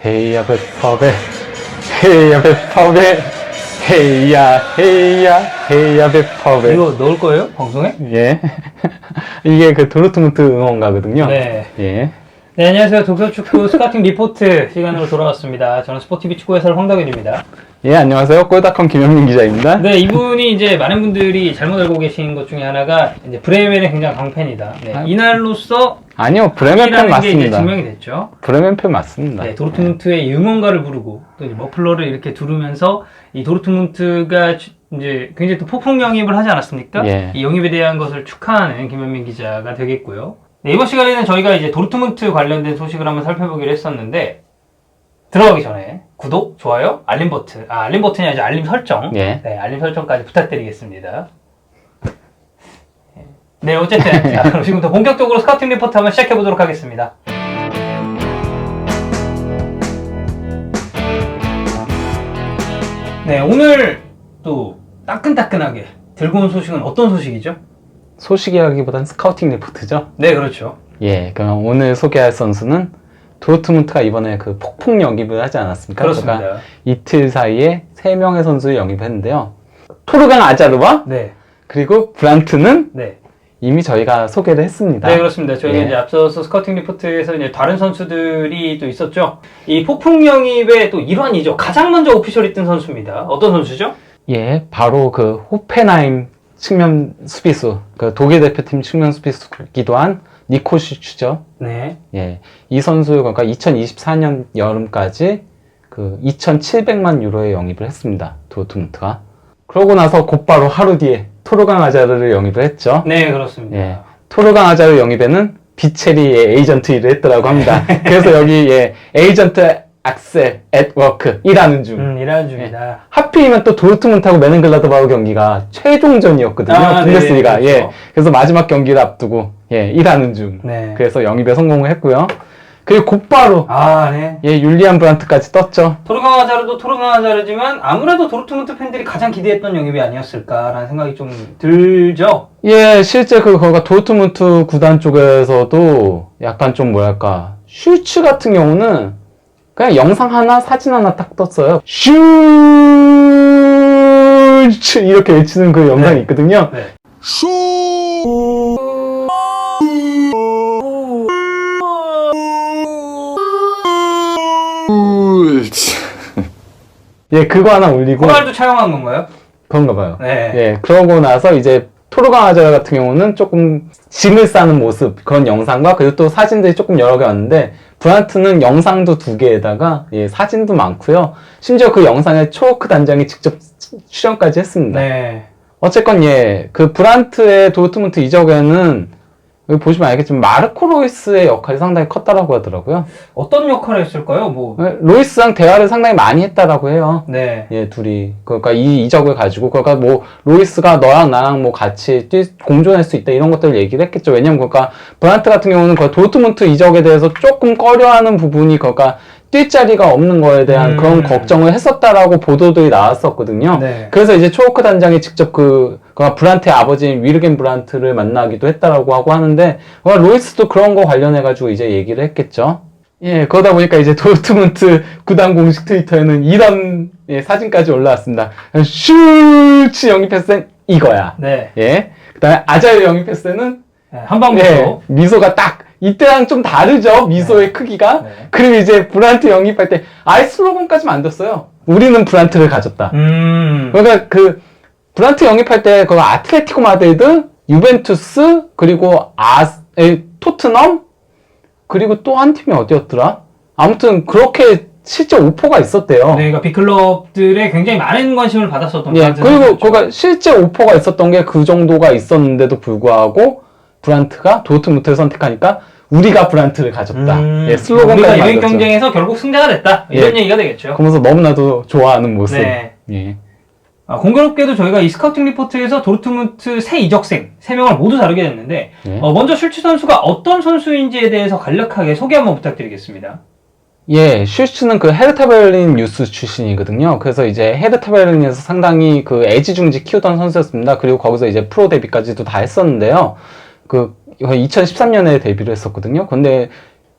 헤이야 베퍼베 헤이야 베퍼베 헤이야 헤이야 헤이야 베퍼베. 이거 넣을 거예요? 방송에? 예. 이게 그 도르트문트 응원가거든요. 네. 예. 네, 안녕하세요. 독서축구 스카우팅 리포트 시간으로 돌아왔습니다. 저는 스포티비 축구 해설 황덕윤입니다. 예, 안녕하세요. 골닷컴 김영민 기자입니다. 네, 이분이 이제 많은 분들이 잘못 알고 계신 것 중에 하나가 이제 브레멘의 굉장히 강팬이다. 네, 이날로써 아니요, 브레멘 팬 게 이제 맞습니다. 증명이 됐죠. 브레멘 팬 맞습니다. 네, 도르트문트의 응원가를 부르고 또 이제 머플러를 이렇게 두르면서 이 도르트문트가 이제 굉장히 또 폭풍 영입을 하지 않았습니까? 예. 이 영입에 대한 것을 축하하는 김현민 기자가 되겠고요. 네, 이번 시간에는 저희가 이제 도르트문트 관련된 소식을 한번 살펴보기로 했었는데 들어가기 전에 구독, 좋아요, 알림 버튼, 알림 버튼이 아니라 알림 설정, 예. 네, 알림 설정까지 부탁드리겠습니다. 네, 어쨌든 자, 그럼 지금부터 본격적으로 스카우팅 리포트 한번 시작해 보도록 하겠습니다. 네, 오늘 또 따끈따끈하게 들고 온 소식은 어떤 소식이죠? 소식이라기보단 스카우팅 리포트죠. 네, 그렇죠. 예, 그럼 오늘 소개할 선수는 도르트문트가 이번에 그 폭풍 영입을 하지 않았습니까? 그렇습니다. 그러니까 이틀 사이에 3명의 선수를 영입했는데요. 토르강 아자르와 네, 그리고 브란트는 네. 이미 저희가 소개를 했습니다. 네, 그렇습니다. 저희가 예. 이제 앞서서 스카우팅 리포트에서 이제 다른 선수들이 또 있었죠. 이 폭풍 영입의 또 일환이죠. 가장 먼저 오피셜이 뜬 선수입니다. 어떤 선수죠? 예, 바로 그 호펜하임 측면 수비수, 그 독일 대표팀 측면 수비수기도 한 니코시추죠. 네. 예, 이 선수 그러니까 2024년 여름까지 그 2,700만 유로에 영입을 했습니다. 도르트문트가. 그러고 나서 곧바로 하루 뒤에 토르강 아자르를 영입을 했죠. 네, 그렇습니다. 예, 토르강 아자르 영입에는 비체리의 에이전트 일을 했더라고 합니다. 그래서 여기 예, 에이전트 악셀 앳 워크 일하는 중. 일하는 중이다. 하필이면 또 도르트문트하고 메넨글라드바흐 경기가 최종전이었거든요. 아, 분데스리가. 네, 예. 그렇죠. 그래서 마지막 경기를 앞두고 예, 일하는 중. 네. 그래서 영입에 성공을 했고요. 그리고 곧바로 네. 예, 율리안 브란트까지 떴죠. 토르강 아자르도 토르강 아자르지만 아무래도 도르트문트 팬들이 가장 기대했던 영입이 아니었을까라는 생각이 좀 들죠. 예, 실제 거가 도르트문트 구단 쪽에서도 약간 좀 뭐랄까 슈츠 같은 경우는 그냥 영상 하나 사진 하나 딱 떴어요. 슈츠 이렇게 외치는 그 영상이 네. 있거든요. 네. 예, 그거 하나 올리고 호날두 차용한 건가요? 그런가 봐요. 네. 예, 그러고 나서 이제 토르강 아자르 같은 경우는 조금 짐을 싸는 모습 그런 영상과 그리고 또 사진들이 조금 여러 개 왔는데 브란트는 영상도 2개에다가 예, 사진도 많고요. 심지어 그 영상에 초호크 단장이 직접 출연까지 했습니다. 네. 어쨌건 예, 그 브란트의 도르트문트 이적에는 여기 보시면 알겠지만 마르코 로이스의 역할이 상당히 컸다라고 하더라고요. 어떤 역할을 했을까요? 뭐. 로이스랑 대화를 상당히 많이 했다라고 해요. 네. 예, 둘이. 그러니까 이 이적을 가지고, 그러니까 뭐, 로이스가 너랑 나랑 뭐 같이 공존할 수 있다, 이런 것들을 얘기를 했겠죠. 왜냐면, 그러니까, 브란트 같은 경우는 그 도르트문트 이적에 대해서 조금 꺼려하는 부분이, 그러니까, 뛸 자리가 없는 거에 대한 그런 걱정을 했었다라고 보도들이 나왔었거든요. 네. 그래서 이제 초호크 단장이 직접 그러니까 브란트의 아버지인 위르겐 브란트를 만나기도 했다라고 하고 하는데, 로이스도 그런 거 관련해가지고 이제 얘기를 했겠죠. 예, 그러다 보니까 이제 도르트문트 구단 공식 트위터에는 이런 예, 사진까지 올라왔습니다. 슈츠 영입했을 땐 이거야. 네. 예. 그 다음에 아자르 영입했을 때는 네. 한방미소. 예, 미소가 딱 이때랑 좀 다르죠. 미소의 크기가. 네. 그리고 이제 브란트 영입할 때 아예 슬로건까지 만들었어요. 우리는 브란트를 가졌다. 그러니까 그 브란트 영입할 때 그 아틀레티코 마드리드, 유벤투스, 그리고 토트넘, 그리고 또 한 팀이 어디였더라? 아무튼 그렇게 실제 오퍼가 있었대요. 네, 그러니까 빅클럽들의 굉장히 많은 관심을 받았었던 예, 그리고 선수죠. 그러니까 실제 오퍼가 있었던 게 그 정도가 있었는데도 불구하고 브란트가 도르트문트를 선택하니까 우리가 브란트를 가졌다. 예, 슬로건까지 우리가 여행 만들었죠. 경쟁에서 결국 승자가 됐다. 이런 예. 얘기가 되겠죠. 그러면서 너무나도 좋아하는 모습. 네. 예. 공교롭게도 저희가 이 스카우팅 리포트에서 도르트문트 새 이적생 3명을 모두 다루게 됐는데 예. 먼저 슈츠 선수가 어떤 선수인지에 대해서 간략하게 소개 한번 부탁드리겠습니다. 예, 슈츠는 그 헤르타 베를린 유스 출신이거든요. 그래서 이제 헤르타 베를린에서 상당히 그 애지중지 키우던 선수였습니다. 그리고 거기서 이제 프로 데뷔까지도 다 했었는데요. 그 2013년에 데뷔를 했었거든요. 근데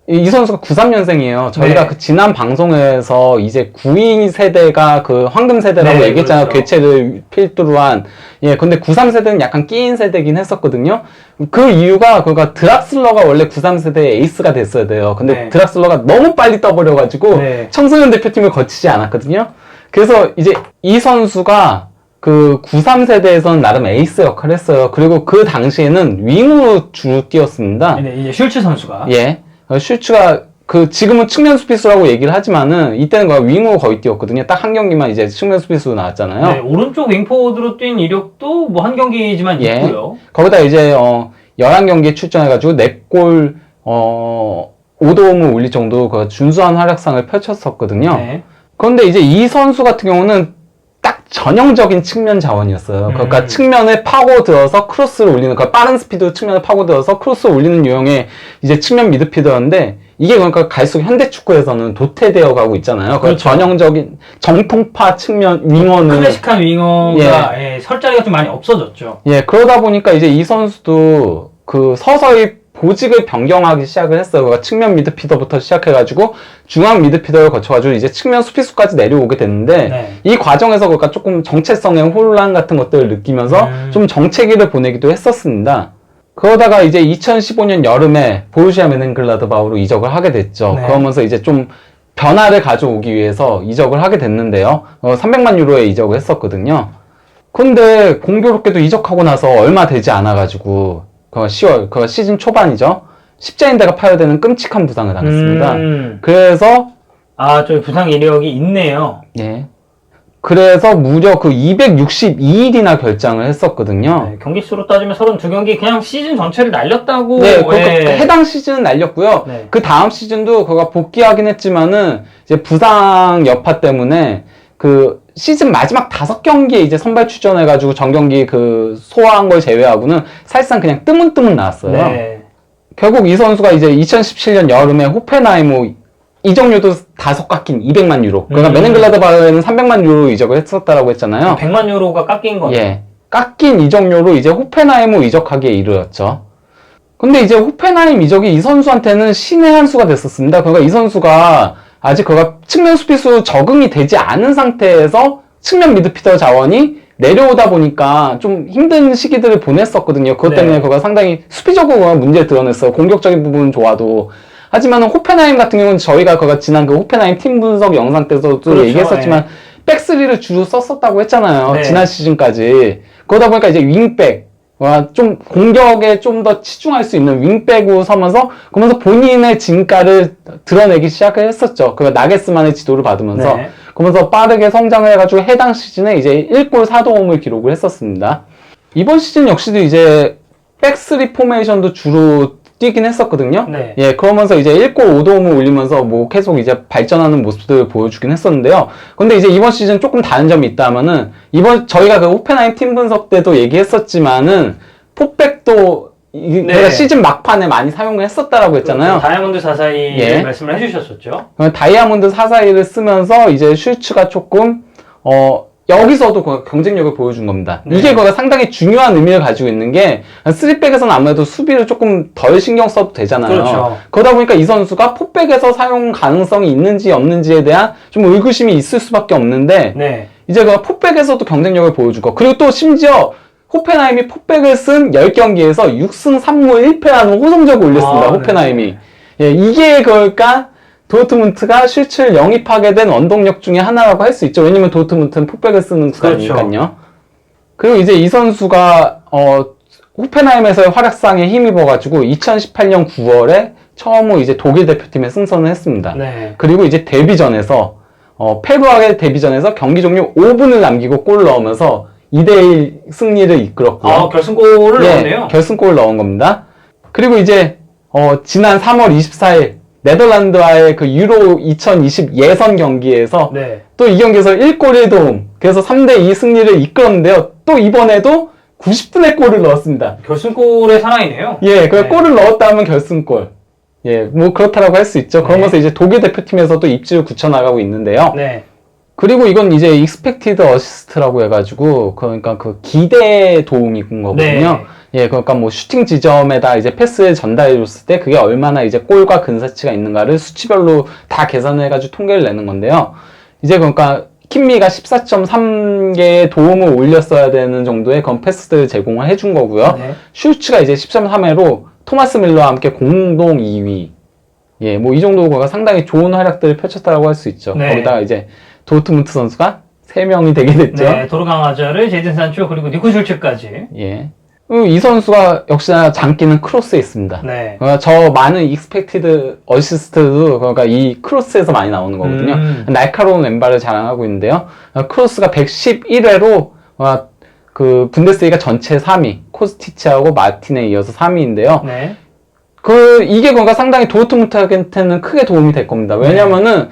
이 선수가 93년생이에요. 저희가 네. 그 지난 방송에서 이제 92 세대가 그 황금 세대라고 네, 얘기했잖아요. 그렇죠. 교체를 필두로 한. 예, 근데 93 세대는 약간 끼인 세대긴 했었거든요. 그 이유가 그러니까 드락슬러가 원래 93 세대의 에이스가 됐어야 돼요. 근데 네. 드락슬러가 너무 빨리 떠버려가지고 네. 청소년 대표팀을 거치지 않았거든요. 그래서 이제 이 선수가 그 93 세대에서는 나름 에이스 역할을 했어요. 그리고 그 당시에는 윙으로 주로 뛰었습니다. 네, 이제 슐츠 선수가. 예. 슈츠가 그 지금은 측면 수비수라고 얘기를 하지만은 이때는 그 윙으로 거의 뛰었거든요. 딱 한 경기만 이제 측면 수비수로 나왔잖아요. 네, 오른쪽 윙포워드로 뛴 이력도 뭐 한 경기지만 예. 있고요. 거기다 이제 11경기에 출전해가지고 4골 5도움을 올릴 정도 그 준수한 활약상을 펼쳤었거든요. 네. 그런데 이제 이 선수 같은 경우는 딱 전형적인 측면 자원이었어요. 그러니까 측면에 파고들어서 크로스를 올리는, 그러니까 빠른 스피드로 측면에 파고들어서 크로스를 올리는 유형의 이제 측면 미드필더였는데, 이게 그러니까 갈수록 현대 축구에서는 도태되어 가고 있잖아요. 그 그렇죠. 전형적인 정통파 측면 윙어는. 클래식한 윙어가 예, 설 자리가 좀 많이 없어졌죠. 예, 그러다 보니까 이제 이 선수도 그 서서히 보직을 변경하기 시작을 했어요. 그러니까 측면 미드필더부터 시작해가지고 중앙 미드필더를 거쳐가지고 이제 측면 수비수까지 내려오게 됐는데, 네. 이 과정에서 그러니까 조금 정체성의 혼란 같은 것들을 느끼면서 좀 정체기를 보내기도 했었습니다. 그러다가 이제 2015년 여름에 보루시아 멘헨글라드바흐로 이적을 하게 됐죠. 네. 그러면서 이제 좀 변화를 가져오기 위해서 이적을 하게 됐는데요. 300만 유로에 이적을 했었거든요. 근데 공교롭게도 이적하고 나서 얼마 되지 않아가지고 그 10월, 그 시즌 초반이죠. 십자인대가 파열되는 끔찍한 부상을 당했습니다. 그래서 저 부상 이력이 있네요. 예. 그래서 무려 그 262일이나 결장을 했었거든요. 네, 경기 수로 따지면 32경기 그냥 시즌 전체를 날렸다고. 네, 그 예. 해당 시즌은 날렸고요. 네. 그 다음 시즌도 그가 복귀하긴 했지만은 이제 부상 여파 때문에 그 시즌 마지막 5경기에 이제 선발 출전해가지고 전경기 그 소화한 걸 제외하고는 사실상 그냥 뜨문뜨문 나왔어요. 네. 결국 이 선수가 이제 2017년 여름에 호펜하이무 이적료도 다소 깎인 200만 유로. 그러니까 메넨글라드바흐에는 300만 유로 이적을 했었다라고 했잖아요. 100만 유로가 깎인 거죠. 예. 깎인 이적료로 이제 호펜하임을 이적하기에 이르렀죠. 근데 이제 호펜하임 이적이 이 선수한테는 신의 한 수가 됐었습니다. 그러니까 이 선수가 아직 그가 측면 수비수 적응이 되지 않은 상태에서 측면 미드필더 자원이 내려오다 보니까 좀 힘든 시기들을 보냈었거든요. 그것 때문에 네. 그가 상당히 수비적으로 문제를 드러냈어요. 공격적인 부분은 좋아도. 하지만 호펜하임 같은 경우는 저희가 그가 지난 그 호펜하임 팀 분석 영상 때서도 그렇죠, 얘기했었지만 백스리를 주로 썼었다고 했잖아요. 네. 지난 시즌까지. 그러다 보니까 이제 윙백, 좀 공격에 좀 더 치중할 수 있는 윙백으로 서면서 그러면서 본인의 진가를 드러내기 시작을 했었죠. 그 나게스만의 지도를 받으면서. 네. 그러면서 빠르게 성장을 해가지고 해당 시즌에 이제 1골 4도움을 기록을 했었습니다. 이번 시즌 역시도 이제 백스리 포메이션도 주로 뛰긴 했었거든요. 네. 예, 그러면서 이제 1골 5도움을 올리면서 뭐 계속 이제 발전하는 모습들을 보여주긴 했었는데요. 근데 이제 이번 시즌 조금 다른 점이 있다면은 이번 저희가 그 호펜하임 팀 분석 때도 얘기했었지만은 포백도 내가 시즌 막판에 많이 사용을 했었다라고 했잖아요. 다이아몬드 442 예. 말씀을 해주셨었죠. 다이아몬드 441을 쓰면서 이제 슈츠가 조금 여기서도 그 경쟁력을 보여준 겁니다. 네. 이게 그가 상당히 중요한 의미를 가지고 있는 게 3백에서는 아무래도 수비를 조금 덜 신경 써도 되잖아요. 그렇죠. 그러다 보니까 이 선수가 포백에서 사용 가능성이 있는지 없는지에 대한 좀 의구심이 있을 수밖에 없는데 네. 이제 그 포백에서도 경쟁력을 보여주고 그리고 또 심지어 호펜하임이 포백을 쓴 10경기에서 6승 3무 1패라는 호성적을 올렸습니다. 호펜하임이. 네. 예, 이게 그러니까 도르트문트가 슈츠를 영입하게 된 원동력 중에 하나라고 할 수 있죠. 왜냐면 도르트문트는 포백을 쓰는 구단이니까요. 그렇죠. 그리고 이제 이 선수가 호펜하임에서의 활약상에 힘입어가지고 2018년 9월에 처음으로 이제 독일 대표팀에 승선을 했습니다. 네. 그리고 이제 데뷔전에서 페루와의 데뷔전에서 경기 종료 5분을 남기고 골을 넣으면서 2대1 승리를 이끌었고요. 결승골을 넣었네요. 결승골을 넣은 겁니다. 그리고 이제 지난 3월 24일 네덜란드와의 그 유로 2020 예선 경기에서 네. 또 이 경기에서 1골 1도움 그래서 3대2 승리를 이끌었는데요. 또 이번에도 90분의 골을 넣었습니다. 결승골의 사나이네요. 예, 그 네. 골을 넣었다 하면 결승골. 예, 뭐 그렇다라고 할 수 있죠. 그러면서 이제 독일 대표팀에서도 입지를 굳혀나가고 있는데요. 네. 그리고 이건 이제 expected assist라고 해가지고 그러니까 그 기대 도움이 군 거거든요. 예, 그러니까 뭐 슈팅 지점에다 이제 패스를 전달해 줬을 때 그게 얼마나 이제 골과 근사치가 있는가를 수치별로 다 계산해가지고 통계를 내는 건데요. 이제 그러니까 킴미가 14.3개의 도움을 올렸어야 되는 정도의 그런 패스들을 제공을 해준 거고요. 네. 슈츠가 이제 10.3회로 토마스 밀러와 함께 공동 2위. 예, 뭐 이 정도가 상당히 좋은 활약들을 펼쳤다고 할 수 있죠. 네. 거기다가 이제 도르트문트 선수가 3명이 되게 됐죠. 네, 도르강 하자르, 제이든 산초, 그리고 니코 슐츠까지. 예. 이 선수가 역시나 장기는 크로스에 있습니다. 네. 저 많은 익스펙티드 어시스트도 그러니까 이 크로스에서 많이 나오는 거거든요. 날카로운 왼발을 자랑하고 있는데요. 크로스가 111회로 그 분데스리가 전체 3위, 코스티치하고 마틴에 이어서 3위인데요. 네. 이게 뭔가 상당히 도르트문트한테는 크게 도움이 될 겁니다. 왜냐면은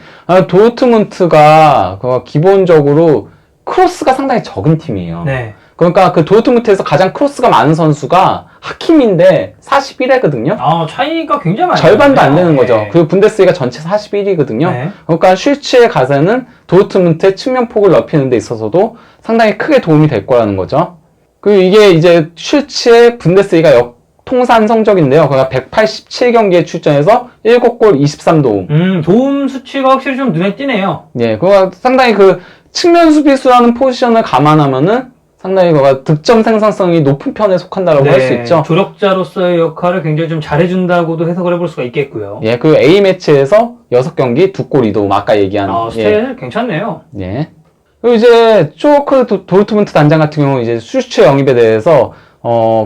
도르트문트가 기본적으로 크로스가 상당히 적은 팀이에요. 네. 그러니까 그 도르트문트에서 가장 크로스가 많은 선수가 하킴인데 41회거든요. 아, 차이가 굉장히 많이 절반도 안 되는 네. 거죠. 그리고 분데스리가 전체 41위거든요. 네. 그러니까 슐츠의 가세는 도르트문트의 측면폭을 넓히는 데 있어서도 상당히 크게 도움이 될 거라는 거죠. 그리고 이게 이제 슐츠의 분데스리가 통산 성적인데요. 그러니까 187경기에 출전해서 7골 23도움. 도움 수치가 확실히 좀 눈에 띄네요. 예, 그거 상당히 그 측면 수비수라는 포지션을 감안하면은 상당히 그가 득점 생산성이 높은 편에 속한다라고 할 수 있죠. 조력자로서의 역할을 굉장히 좀 잘해준다고도 해석을 해볼 수가 있겠고요. 예, 그 A매치에서 6경기 2골 2도움, 아까 얘기한. 스탯 괜찮네요. 예. 그리고 이제 쇼크 도르트문트 단장 같은 경우 이제 슈츠 영입에 대해서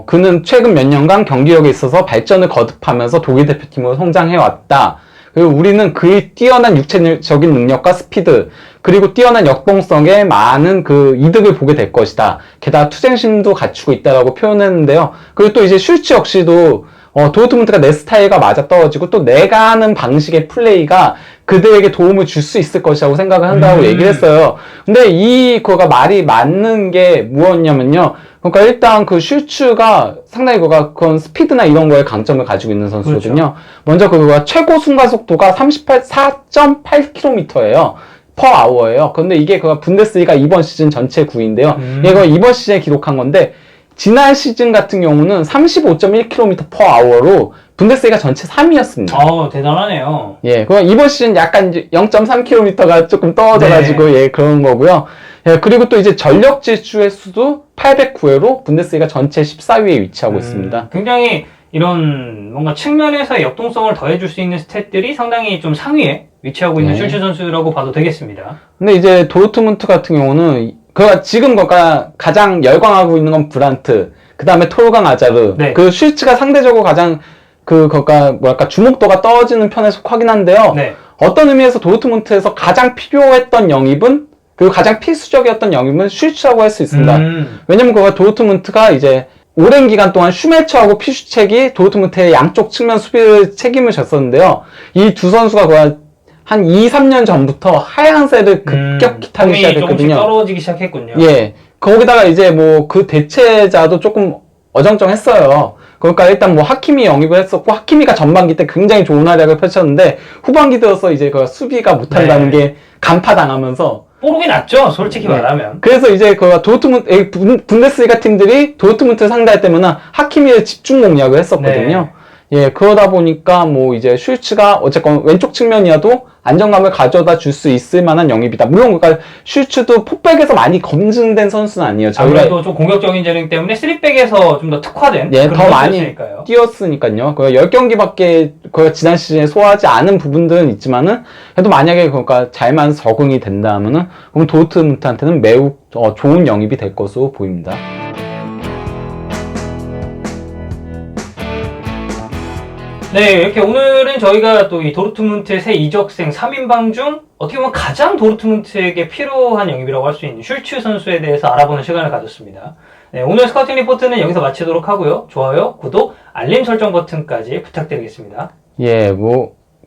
그는 최근 몇 년간 경기력에 있어서 발전을 거듭하면서 독일 대표팀으로 성장해왔다. 그리고 우리는 그의 뛰어난 육체적인 능력과 스피드, 그리고 뛰어난 역동성에 많은 그 이득을 보게 될 것이다. 게다가 투쟁심도 갖추고 있다라고 표현했는데요. 그리고 또 이제 슐츠 역시도 도르트문트가 내 스타일과 맞아 떨어지고 또 내가 하는 방식의 플레이가 그들에게 도움을 줄 수 있을 것이라고 생각을 한다고 얘기를 했어요. 근데 그거가 말이 맞는 게 무엇이냐면요. 그러니까 일단 그 슐츠가 상당히 그건 스피드나 이런 거에 강점을 가지고 있는 선수거든요. 그렇죠. 먼저 그거가 최고 순간 속도가 4.8km예요. per hour예요. 근데 이게 그 분데스리가 이번 시즌 전체 9위인데요. 이거 이번 시즌에 기록한 건데 지난 시즌 같은 경우는 35.1km per hour로 분데스리가 전체 3위였습니다. 대단하네요. 예, 그럼 이번 시즌 약간 이제 0.3km가 조금 떨어져가지고, 예, 그런 거고요. 예, 그리고 또 이제 전력 질주 횟수도 809회로 분데스리가 전체 14위에 위치하고 있습니다. 굉장히 이런 뭔가 측면에서의 역동성을 더해줄 수 있는 스탯들이 상당히 좀 상위에 위치하고 있는 슐츠 선수라고 봐도 되겠습니다. 근데 이제 도르트문트 같은 경우는 지금 가장 열광하고 있는 건 브란트, 그 다음에 토르강 아자르, 네. 그 슐츠가 상대적으로 가장 주목도가 떨어지는 편에 속하긴 한데요. 네. 어떤 의미에서 도르트문트에서 가장 필요했던 영입은, 그리고 가장 필수적이었던 영입은 슐츠라고 할 수 있습니다. 왜냐면 도르트문트가 이제 오랜 기간 동안 슈메처하고 피슈책이 도르트문트의 양쪽 측면 수비를 책임을 졌었는데요. 이 두 선수가 한 2, 3년 전부터 하향세를 급격히 타기 시작했거든요. 조금씩 떨어지기 시작했군요. 예. 거기다가 이제 그 대체자도 조금 어정쩡했어요. 그러니까 일단 하키미 영입을 했었고, 하키미가 전반기 때 굉장히 좋은 활약을 펼쳤는데, 후반기 들어서 이제 수비가 못한다는 게 간파당하면서, 뽀록이 났죠, 솔직히 말하면. 그래서 이제 분데스리가 팀들이 도르트문트를 상대할 때마다 하키미의 집중 공략을 했었거든요. 예, 그러다 보니까 이제 슐츠가 어쨌건 왼쪽 측면이라도 안정감을 가져다 줄 수 있을 만한 영입이다. 물론 슐츠도 폭백에서 많이 검증된 선수는 아니에요. 아무래도 좀 공격적인 재능 때문에 3백에서 좀 더 특화된 더 많이 뛰었으니까요. 10경기밖에 지난 시즌에 소화하지 않은 부분들은 있지만은 그래도 만약에 잘만 적응이 된다면은 그럼 도르트문트한테는 매우 좋은 영입이 될 것으로 보입니다. 네, 이렇게 오늘은 저희가 또 이 도르트문트의 새 이적생 3인방 중 어떻게 보면 가장 도르트문트에게 필요한 영입이라고 할 수 있는 슐츠 선수에 대해서 알아보는 시간을 가졌습니다. 네, 오늘 스카우팅 리포트는 여기서 마치도록 하고요. 좋아요, 구독, 알림 설정 버튼까지 부탁드리겠습니다. 예,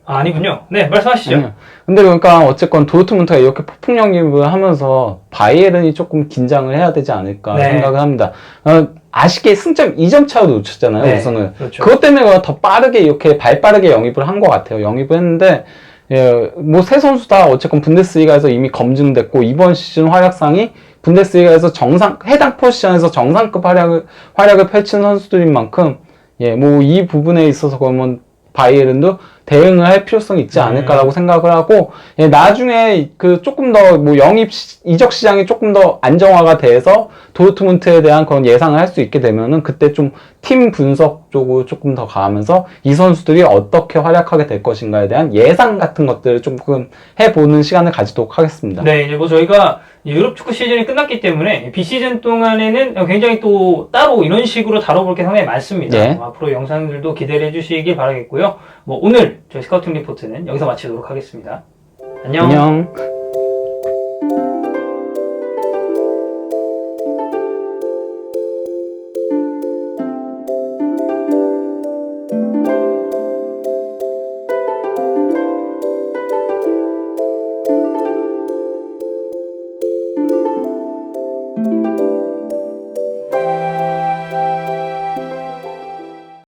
아니군요. 네, 말씀하시죠. 아니요. 근데 어쨌건 도르트문트가 이렇게 폭풍 영입을 하면서 바이에른이 조금 긴장을 해야 되지 않을까 생각을 합니다. 아쉽게 승점 2점 차로 놓쳤잖아요, 우승을. 그렇죠. 그것 때문에 더 빠르게 이렇게 발빠르게 영입을 한 것 같아요. 영입을 했는데, 예, 세 선수 다 어쨌건 분데스리가에서 이미 검증됐고, 이번 시즌 활약상이 분데스리가에서 해당 포지션에서 정상급 활약을 펼친 선수들인 만큼, 예, 뭐, 이 부분에 있어서 그러면 바이에른도 대응을 할 필요성이 있지 않을까라고 생각을 하고, 예, 나중에 조금 더 뭐 이적 시장이 조금 더 안정화가 돼서 도르트문트에 대한 그런 예상을 할 수 있게 되면은 그때 좀 팀 분석 쪽으로 조금 더 가면서 이 선수들이 어떻게 활약하게 될 것인가에 대한 예상 같은 것들을 조금 해보는 시간을 가지도록 하겠습니다. 네, 이제 뭐 저희가 유럽 축구 시즌이 끝났기 때문에 비시즌 동안에는 굉장히 또 따로 이런 식으로 다뤄볼 게 상당히 많습니다. 네. 앞으로 영상들도 기대를 해주시길 바라겠고요. 뭐 오늘 저희 스카우팅 리포트는 여기서 마치도록 하겠습니다. 안녕. 안녕.